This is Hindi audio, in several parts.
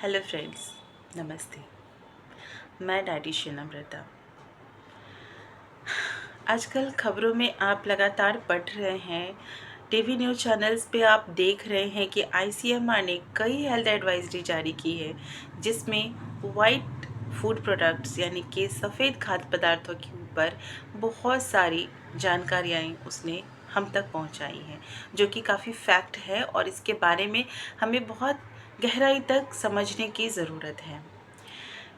हेलो फ्रेंड्स, नमस्ते। मैं डाइटिशियन अमृता। आजकल खबरों में आप लगातार पढ़ रहे हैं, टीवी न्यूज़ चैनल्स पे आप देख रहे हैं कि आईसीएमआर ने कई हेल्थ एडवाइजरी जारी की है, जिसमें वाइट फूड प्रोडक्ट्स यानी कि सफ़ेद खाद्य पदार्थों के ऊपर बहुत सारी जानकारियाँ उसने हम तक पहुंचाई हैं, जो कि काफ़ी फैक्ट है और इसके बारे में हमें बहुत गहराई तक समझने की ज़रूरत है।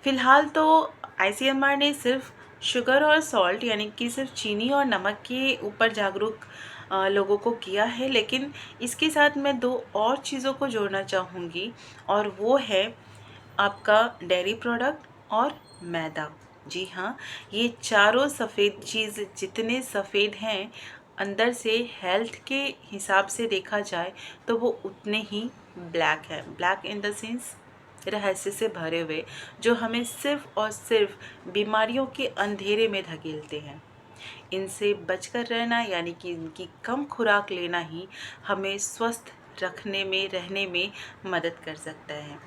फ़िलहाल तो आईसीएमआर ने सिर्फ शुगर और सॉल्ट यानी कि सिर्फ चीनी और नमक के ऊपर जागरूक लोगों को किया है, लेकिन इसके साथ मैं दो और चीज़ों को जोड़ना चाहूँगी और वो है आपका डेयरी प्रोडक्ट और मैदा। जी हाँ, ये चारों सफ़ेद चीज़ जितने सफ़ेद हैं, अंदर से हेल्थ के हिसाब से देखा जाए तो वो उतने ही ब्लैक है। ब्लैक इन द सेंस रहस्य से भरे हुए, जो हमें सिर्फ और सिर्फ बीमारियों के अंधेरे में धकेलते हैं। इनसे बचकर रहना यानी कि इनकी कम खुराक लेना ही हमें स्वस्थ रखने में रहने में मदद कर सकता है।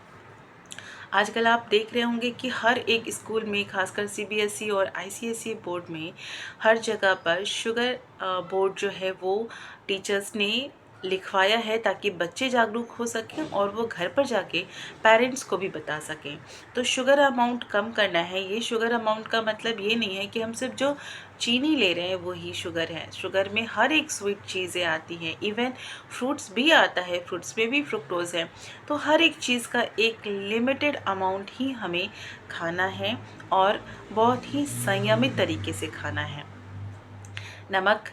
आजकल आप देख रहे होंगे कि हर एक स्कूल में, खासकर सीबीएसई और आईसीएसई बोर्ड में, हर जगह पर शुगर बोर्ड जो है वो टीचर्स ने लिखवाया है ताकि बच्चे जागरूक हो सकें और वो घर पर जाके पेरेंट्स को भी बता सकें। तो शुगर अमाउंट कम करना है। ये शुगर अमाउंट का मतलब ये नहीं है कि हम सिर्फ जो चीनी ले रहे हैं वही शुगर है। शुगर में हर एक स्वीट चीज़ें आती हैं, इवन फ्रूट्स भी आता है, फ्रूट्स में भी फ्रुक्टोज है। तो हर एक चीज़ का एक लिमिटेड अमाउंट ही हमें खाना है और बहुत ही संयमित तरीके से खाना है। नमक,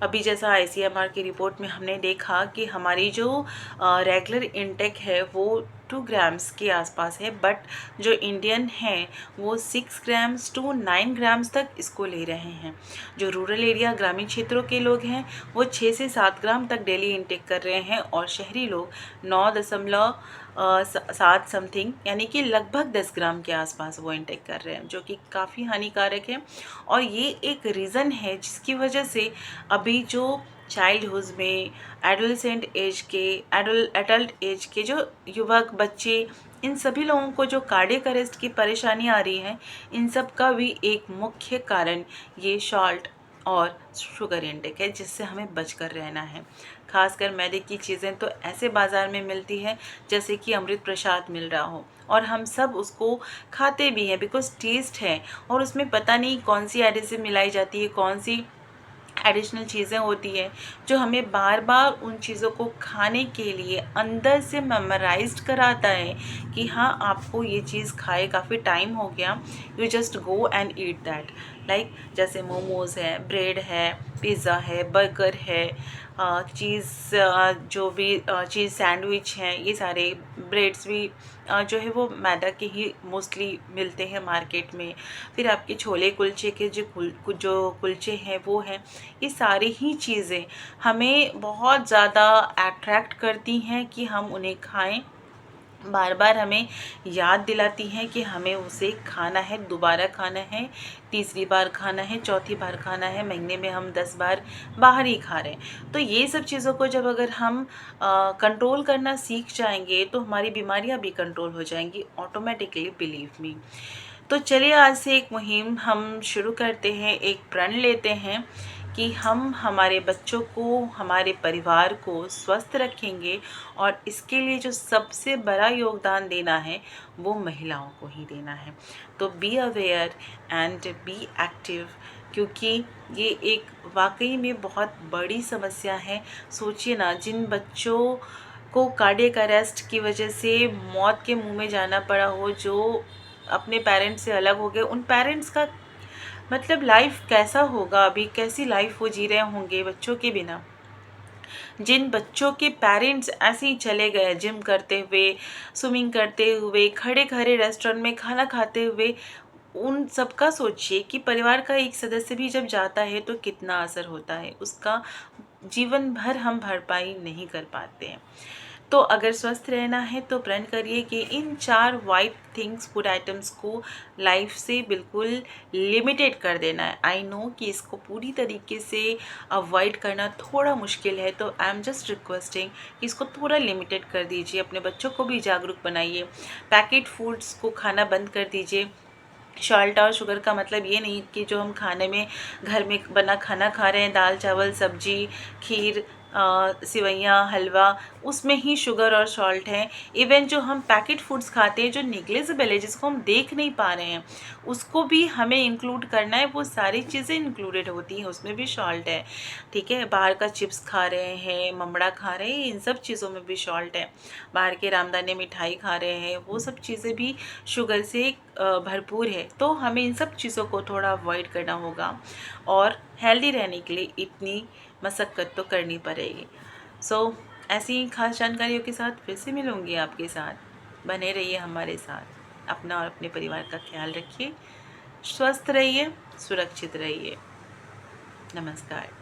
अभी जैसा आईसीएमआर की रिपोर्ट में हमने देखा कि हमारी जो रेगुलर इनटेक है वो 2 ग्राम्स के आसपास है, बट जो इंडियन हैं वो 6 ग्राम्स टू 9 ग्राम्स तक इसको ले रहे हैं। जो रूरल एरिया, ग्रामीण क्षेत्रों के लोग हैं वो 6 से 7 ग्राम तक डेली इनटेक कर रहे हैं और शहरी लोग 9.7 समथिंग यानी कि लगभग 10 ग्राम के आसपास वो इनटेक कर रहे हैं, जो कि काफ़ी हानिकारक है। और ये एक रीज़न है जिसकी वजह से अभी जो चाइल्डहुड में, एडोलेसेंट एज के, एडल्ट एज के जो युवक बच्चे, इन सभी लोगों को जो कार्डियक अरेस्ट की परेशानी आ रही है, इन सब का भी एक मुख्य कारण ये सॉल्ट और शुगर इंटेक है, जिससे हमें बचकर रहना है। खासकर मैदे की चीज़ें तो ऐसे बाज़ार में मिलती है जैसे कि अमृत प्रसाद मिल रहा हो, और हम सब उसको खाते भी हैं बिकॉज टेस्ट है, और उसमें पता नहीं कौन सी एडिसिव मिलाई जाती है, कौन सी एडिशनल चीज़ें होती है, जो हमें बार बार उन चीज़ों को खाने के लिए अंदर से मेमोराइज्ड कराता है कि हाँ, आपको ये चीज़ खाए काफ़ी टाइम हो गया, you just go and eat that. Like जैसे मोमोज़ है, ब्रेड है, पिज़्ज़ा है, बर्गर है, चीज़, जो भी चीज़ सैंडविच हैं, ये सारे ब्रेड्स भी जो है वो मैदा के ही मोस्टली मिलते हैं मार्केट में। फिर आपके छोले कुलचे के जो कुलचे हैं वो हैं। ये सारी ही चीज़ें हमें बहुत ज़्यादा अट्रैक्ट करती हैं कि हम उन्हें खाएं, बार बार हमें याद दिलाती हैं कि हमें उसे खाना है, दोबारा खाना है, तीसरी बार खाना है, चौथी बार खाना है, महीने में हम 10 बार बाहर ही खा रहे हैं। तो ये सब चीज़ों को जब अगर हम कंट्रोल करना सीख जाएंगे तो हमारी बीमारियां भी कंट्रोल हो जाएंगी ऑटोमेटिकली, बिलीव मी। तो चलिए आज से एक मुहिम हम शुरू करते हैं, एक प्रण लेते हैं कि हम हमारे बच्चों को, हमारे परिवार को स्वस्थ रखेंगे, और इसके लिए जो सबसे बड़ा योगदान देना है वो महिलाओं को ही देना है। तो be aware and be active, क्योंकि ये एक वाकई में बहुत बड़ी समस्या है। सोचिए ना, जिन बच्चों को कार्डियक अरेस्ट की वजह से मौत के मुंह में जाना पड़ा हो, जो अपने पेरेंट्स से अलग हो गए, उन पेरेंट्स का मतलब लाइफ कैसा होगा, अभी कैसी लाइफ वो जी रहे होंगे बच्चों के बिना। जिन बच्चों के पेरेंट्स ऐसे ही चले गए जिम करते हुए, स्विमिंग करते हुए, खड़े खड़े रेस्टोरेंट में खाना खाते हुए, उन सबका सोचिए कि परिवार का एक सदस्य भी जब जाता है तो कितना असर होता है उसका, जीवन भर हम भरपाई नहीं कर पाते हैं। तो अगर स्वस्थ रहना है तो प्रण करिए कि इन 4 वाइट थिंग्स, फूड आइटम्स को लाइफ से बिल्कुल लिमिटेड कर देना है। आई नो कि इसको पूरी तरीके से अवॉइड करना थोड़ा मुश्किल है, तो आई एम जस्ट रिक्वेस्टिंग कि इसको थोड़ा लिमिटेड कर दीजिए। अपने बच्चों को भी जागरूक बनाइए। पैकेट फूड्स को खाना बंद कर दीजिए। सॉल्ट और शुगर का मतलब ये नहीं कि जो हम खाने में घर में बना खाना खा रहे हैं, दाल चावल सब्जी खीर सिवैयाँ हलवा, उसमें ही शुगर और सॉल्ट है। इवन जो हम पैकेट फूड्स खाते हैं जो निग्लेजिबल है, जिसको हम देख नहीं पा रहे हैं, उसको भी हमें इंक्लूड करना है। वो सारी चीज़ें इंक्लूडेड होती हैं, उसमें भी सॉल्ट है। ठीक है, बाहर का चिप्स खा रहे हैं, ममड़ा खा रहे हैं, इन सब चीज़ों में भी सॉल्ट है। बाहर के रामदाने मिठाई खा रहे हैं, वो सब चीज़ें भी शुगर से भरपूर है। तो हमें इन सब चीज़ों को थोड़ा अवॉइड करना होगा और हेल्दी रहने के लिए इतनी मशक्क़त तो करनी पड़ेगी। सो ऐसी ही खास जानकारियों के साथ फिर से मिलूँगी आपके साथ। बने रहिए हमारे साथ। अपना और अपने परिवार का ख्याल रखिए। स्वस्थ रहिए, सुरक्षित रहिए। नमस्कार।